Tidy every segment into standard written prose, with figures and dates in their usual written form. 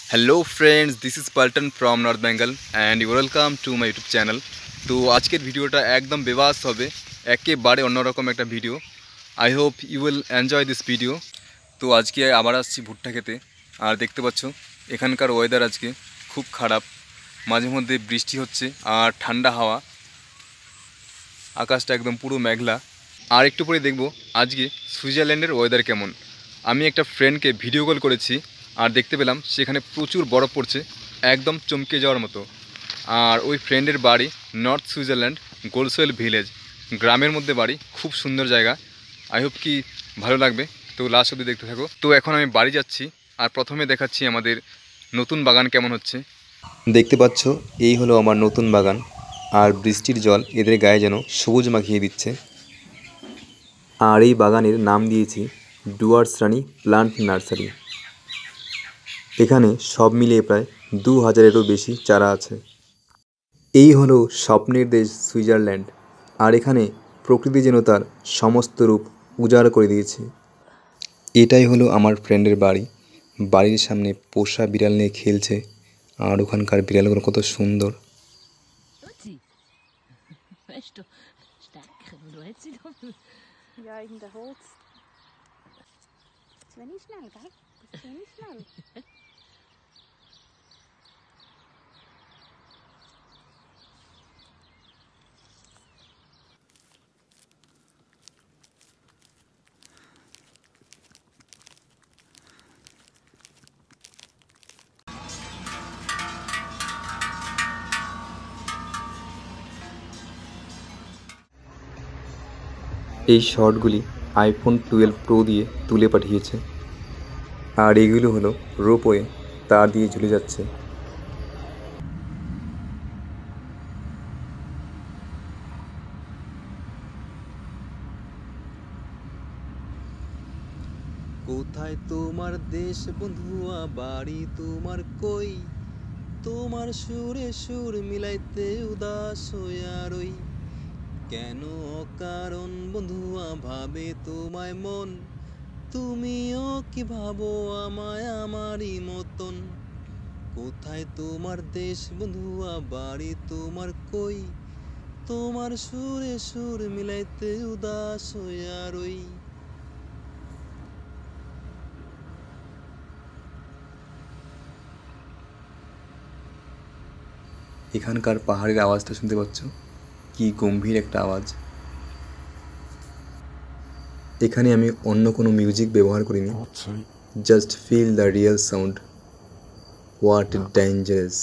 Hello friends, this is Paltan from north Bengal and welcome to my YouTube channel. तो आजकेर भिडियोटा एकदम बेबास होबे, एकेबारे अन्यरकम एक video. I hope you will enjoy this video. तो आज के आबार आसछि भुट्टा खेते और देखते पाच्छो एखानकार ओয়েদার आज के खूब खराब, माझे मध्य बृष्टि होच्छे और ठंडा हावा, आकाशटा एकदम पुरो मेघला। और एकटू परे देखबो आज के सुइजारलैंडेर ওয়েদার केमन। आमी एक फ्रेंड के भिडियो कल करेছি और देखते पेलाम सेखाने प्रचुर बरफ पड़ছে, एकदम चमके जाओयार मतो। और ओई फ्रेंडेर बाड़ी नर्थ सुइजारलैंड गोलसोयल ভিলেজ, ग्रामेर मध्य बाड़ी, खूब सुंदर जायगा। आई होप कि भालो लागबे, तो लास्ट अब्दि देखते थाको। तो एखन आमी बाड़ी जाচ্ছি और प्रथमे देखाচ্ছি आमादेर नतून बागान केमन होच्छे। देखते पाচ্ছো এই হলো আমার নতুন বাগান আর বৃষ্টির জল এদের গায়ে যেন সবুজ মাখিয়ে দিচ্ছে। আর এই বাগানের নাম দিয়েছি ডুয়ার্স রানী প্লান্ট নার্সারি। এখানে সব মিলিয়ে প্রায় 2000-এরও বেশি চারা আছে। এই হলো স্বপ্নের দেশ সুইজারল্যান্ড, আর এখানে প্রকৃতি যেন তার সমস্ত রূপ উজাড় করে দিয়েছে। এটাই হলো আমার ফ্রেন্ডের বাড়ি। বাড়ির সামনে পোষা বিড়াল নিয়ে খেলছে, আর ওখানকার বিড়ালগুলো কত সুন্দর। এই শটগুলি আইফোন 12 প্রো দিয়ে তুলে পাঠিয়েছে। আর এগুলো হলো রোপওয়ে, তার দিয়ে ঝুলে যাচ্ছে। কোথায় তোমার দেশ বন্ধুয়া, বাড়ি তোমার কই, তোমার সুরে সুর মিলাইতে উদাস হইয়া রই। কেন অকারণ বন্ধুয়া ভাবে তোমায় মন, তুমিও কি ভাবো আমায় আমারই মতন। কোথায় তোমার দেশ বন্ধুয়া, বাড়ি তোমার কই, তোমার সুরে সুর মিলাইতে উদাস হইয়া রই। এখানকার পাহাড়ের আওয়াজটা শুনতে পাচ্ছ, কি গম্ভীর একটা আওয়াজ। এখানে আমি অন্য কোনো মিউজিক ব্যবহার করিনি, just feel the real sound. What dangerous.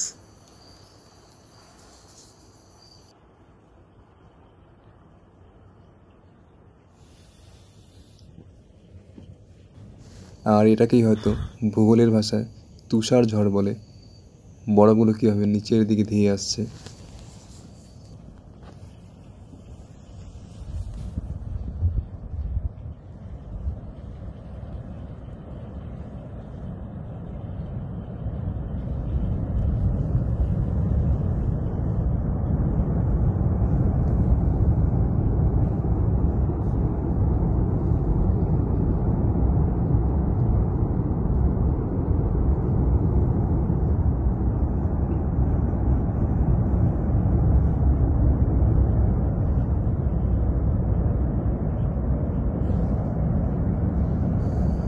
আর এটাকেই হয়তো ভূগোলের ভাষায় তুষার ঝড় বলে। বরফগুলো কীভাবে নিচের দিকে ধেয়ে আসছে।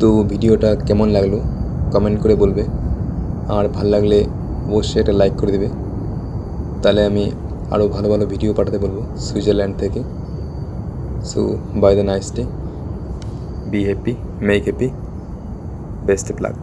তো ভিডিওটা কেমন লাগলো কমেন্ট করে বলবে, আর ভালো লাগলে অবশ্যই একটা লাইক করে দেবে, তাহলে আমি আরও ভালো ভালো ভিডিও পাঠাতে বলবো সুইজারল্যান্ড থেকে। So bye the nice day, be happy, make happy, best of lakh.